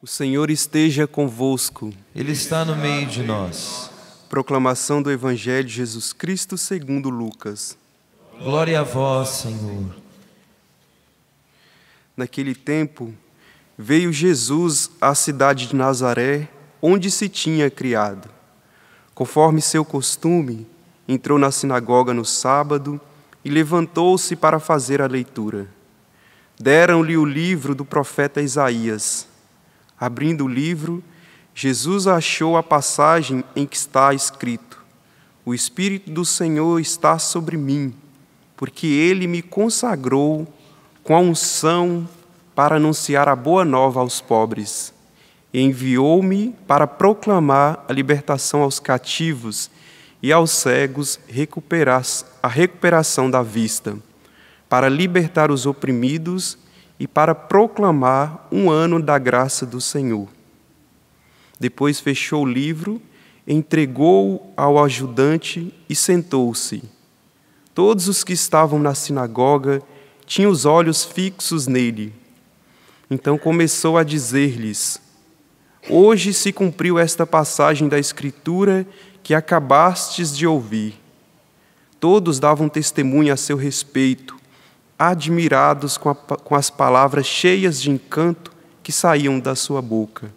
O Senhor esteja convosco. Ele está no meio de nós. Proclamação do Evangelho de Jesus Cristo segundo Lucas. Glória a vós, Senhor. Naquele tempo, veio Jesus à cidade de Nazaré, onde se tinha criado. Conforme seu costume, entrou na sinagoga no sábado e levantou-se para fazer a leitura. Deram-lhe o livro do profeta Isaías. Abrindo o livro, Jesus achou a passagem em que está escrito: O Espírito do Senhor está sobre mim, porque Ele me consagrou com a unção para anunciar a boa nova aos pobres. E enviou-me para proclamar a libertação aos cativos e aos cegos a recuperação da vista, para libertar os oprimidos e para proclamar um ano da graça do Senhor. Depois fechou o livro, entregou-o ao ajudante e sentou-se. Todos os que estavam na sinagoga tinham os olhos fixos nele. Então começou a dizer-lhes: Hoje se cumpriu esta passagem da Escritura que acabastes de ouvir. Todos davam testemunho a seu respeito, admirados com as palavras cheias de encanto que saíam da sua boca.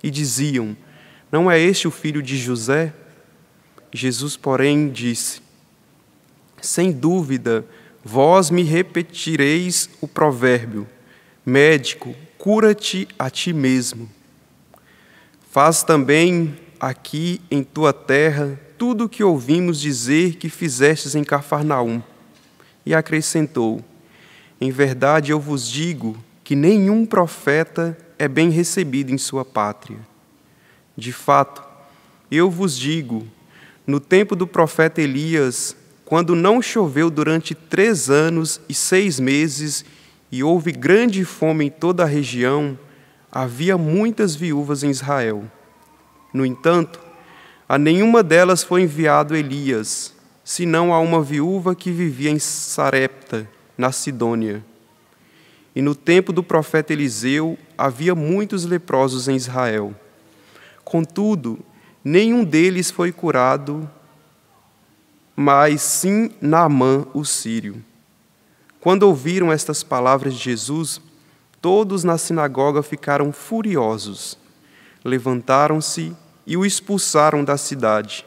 E diziam: Não é este o filho de José? Jesus, porém, disse: Sem dúvida, vós me repetireis o provérbio: Médico, cura-te a ti mesmo. Faz também aqui em tua terra tudo o que ouvimos dizer que fizestes em Cafarnaum. E acrescentou: Em verdade eu vos digo que nenhum profeta é bem recebido em sua pátria. De fato, eu vos digo, no tempo do profeta Elias, quando não choveu durante 3 anos e 6 meses e houve grande fome em toda a região, havia muitas viúvas em Israel. No entanto, a nenhuma delas foi enviado Elias, senão a uma viúva que vivia em Sarepta, na Sidônia. E no tempo do profeta Eliseu havia muitos leprosos em Israel. Contudo, nenhum deles foi curado, mas sim Naamã, o sírio. Quando ouviram estas palavras de Jesus, todos na sinagoga ficaram furiosos. Levantaram-se e o expulsaram da cidade.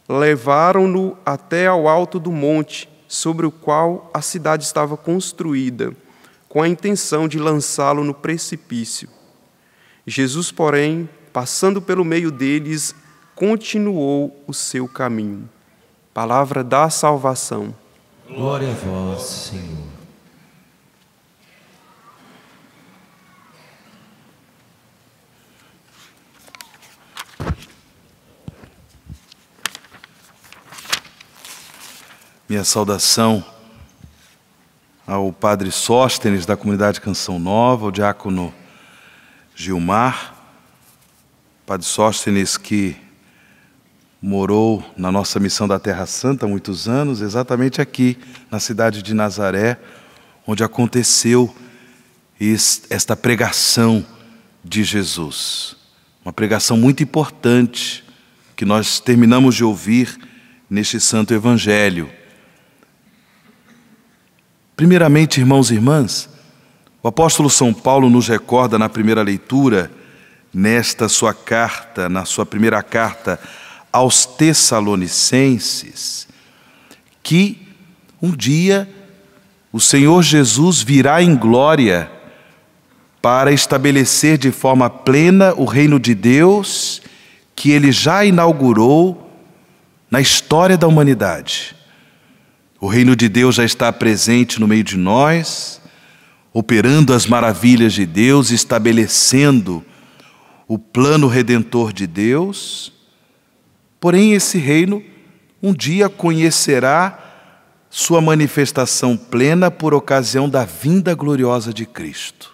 Levaram-no até ao alto do monte, sobre o qual a cidade estava construída, com a intenção de lançá-lo no precipício. Jesus, porém, passando pelo meio deles, continuou o seu caminho. Palavra da salvação. Glória a vós, Senhor. Minha saudação ao Padre Sóstenes, da comunidade Canção Nova, ao diácono Gilmar. Padre Sóstenes que morou na nossa missão da Terra Santa há muitos anos, exatamente aqui, na cidade de Nazaré, onde aconteceu esta pregação de Jesus. Uma pregação muito importante que nós terminamos de ouvir neste Santo Evangelho. Primeiramente, irmãos e irmãs, o apóstolo São Paulo nos recorda na primeira leitura, nesta sua carta, na sua primeira carta aos Tessalonicenses, que um dia o Senhor Jesus virá em glória para estabelecer de forma plena o reino de Deus que Ele já inaugurou na história da humanidade. O reino de Deus já está presente no meio de nós, operando as maravilhas de Deus, estabelecendo o plano redentor de Deus. Porém, esse reino um dia conhecerá sua manifestação plena por ocasião da vinda gloriosa de Cristo.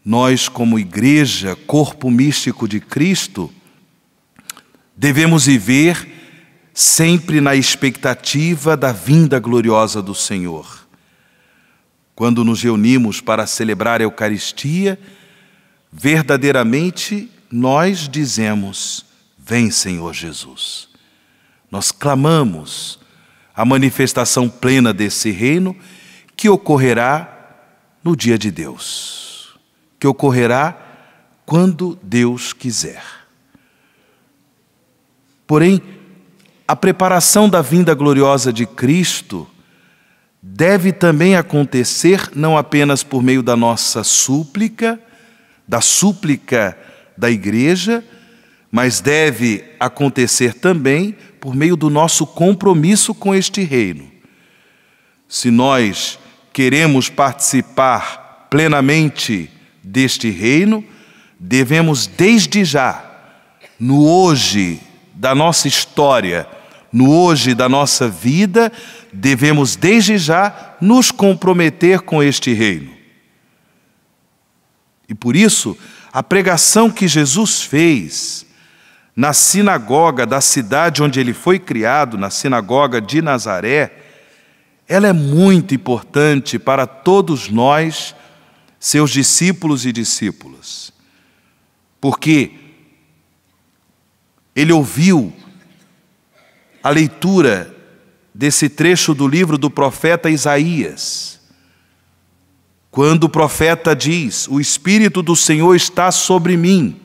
Nós, como igreja, corpo místico de Cristo, devemos viver sempre na expectativa da vinda gloriosa do Senhor. quando nos reunimos para celebrar a Eucaristia, verdadeiramente nós dizemos: vem, Senhor Jesus. Nós clamamos a manifestação plena desse reino que ocorrerá no dia de Deus, que ocorrerá quando Deus quiser. Porém, a preparação da vinda gloriosa de Cristo deve também acontecer não apenas por meio da nossa súplica, da súplica da Igreja, mas deve acontecer também por meio do nosso compromisso com este reino. Se nós queremos participar plenamente deste reino, devemos desde já, no hoje da nossa história, no hoje da nossa vida, devemos desde já nos comprometer com este reino. E por isso, a pregação que Jesus fez na sinagoga da cidade onde ele foi criado, na sinagoga de Nazaré, ela é muito importante para todos nós, seus discípulos e discípulas. Porque ele ouviu a leitura desse trecho do livro do profeta Isaías, quando o profeta diz: o Espírito do Senhor está sobre mim,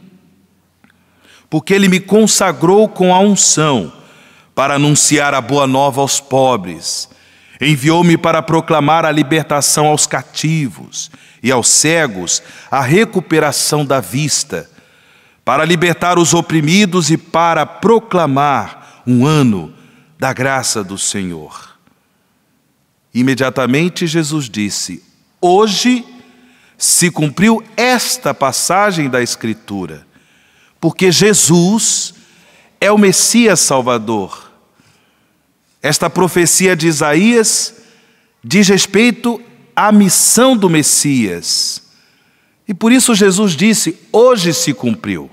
porque ele me consagrou com a unção para anunciar a boa nova aos pobres. Enviou-me para proclamar a libertação aos cativos e aos cegos, a recuperação da vista, para libertar os oprimidos e para proclamar um ano da graça do Senhor. Imediatamente Jesus disse: hoje se cumpriu esta passagem da Escritura, porque Jesus é o Messias Salvador. Esta profecia de Isaías diz respeito à missão do Messias. E por isso Jesus disse: hoje se cumpriu.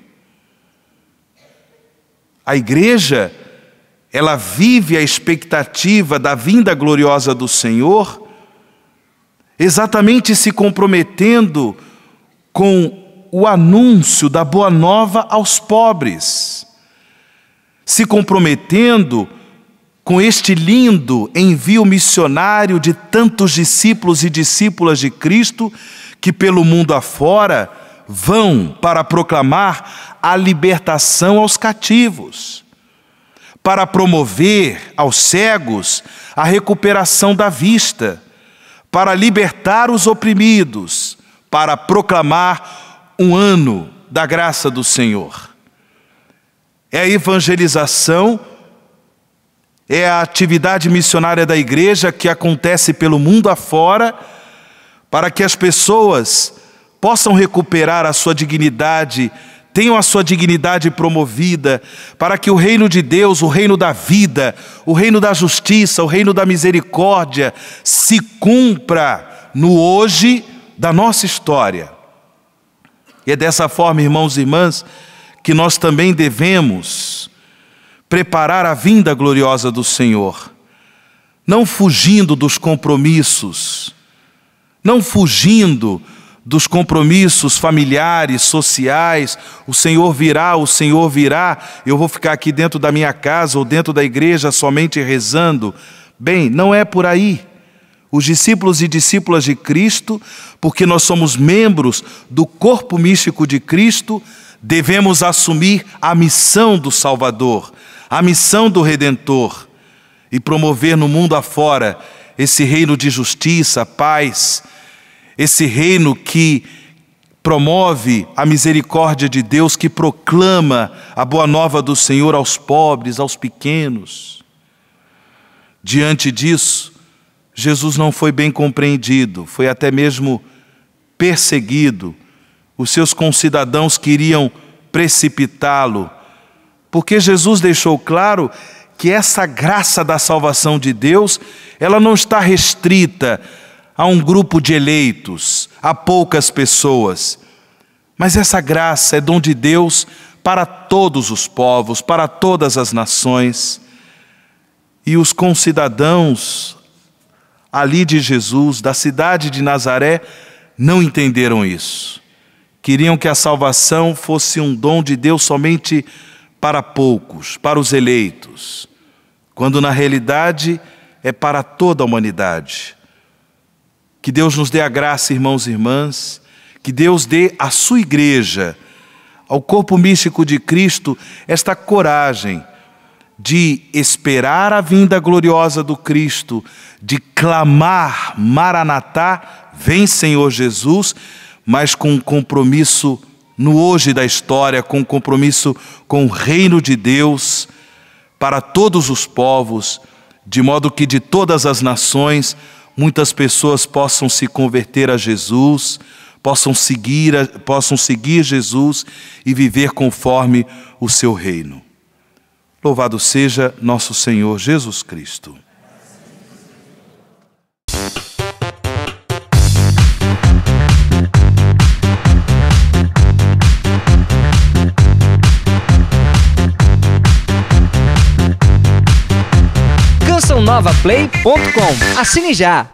A igreja, ela vive a expectativa da vinda gloriosa do Senhor, exatamente se comprometendo com o anúncio da boa nova aos pobres, se comprometendo com este lindo envio missionário de tantos discípulos e discípulas de Cristo que pelo mundo afora vão para proclamar a libertação aos cativos, para promover aos cegos a recuperação da vista, para libertar os oprimidos, para proclamar um ano da graça do Senhor. É a evangelização, é a atividade missionária da igreja que acontece pelo mundo afora, para que as pessoas possam recuperar a sua dignidade, tenham a sua dignidade promovida, para que o reino de Deus, o reino da vida, o reino da justiça, o reino da misericórdia se cumpra no hoje da nossa história. E é dessa forma, irmãos e irmãs, que nós também devemos preparar a vinda gloriosa do Senhor, não fugindo dos compromissos, não fugindo dos compromissos familiares, sociais. O Senhor virá, eu vou ficar aqui dentro da minha casa ou dentro da igreja somente rezando. Bem, não é por aí. Os discípulos e discípulas de Cristo, porque nós somos membros do corpo místico de Cristo, devemos assumir a missão do Salvador, a missão do Redentor, e promover no mundo afora esse reino de justiça, paz, esse reino que promove a misericórdia de Deus, que proclama a boa nova do Senhor aos pobres, aos pequenos. Diante disso, Jesus não foi bem compreendido, foi até mesmo perseguido. Os seus concidadãos queriam precipitá-lo, porque Jesus deixou claro que essa graça da salvação de Deus, ela não está restrita a um grupo de eleitos, a poucas pessoas, mas essa graça é dom de Deus para todos os povos, para todas as nações. E os concidadãos, ali de Jesus, da cidade de Nazaré, não entenderam isso. Queriam que a salvação fosse um dom de Deus somente para poucos, para os eleitos, quando na realidade é para toda a humanidade. Que Deus nos dê a graça, irmãos e irmãs, que Deus dê à sua igreja, ao corpo místico de Cristo, esta coragem de esperar a vinda gloriosa do Cristo, de clamar, Maranatá, vem Senhor Jesus, mas com um compromisso no hoje da história, com um compromisso com o reino de Deus para todos os povos, de modo que de todas as nações muitas pessoas possam se converter a Jesus, possam seguir Jesus e viver conforme o seu reino. Louvado seja nosso Senhor Jesus Cristo. cançãonovaplay.com. Assine já!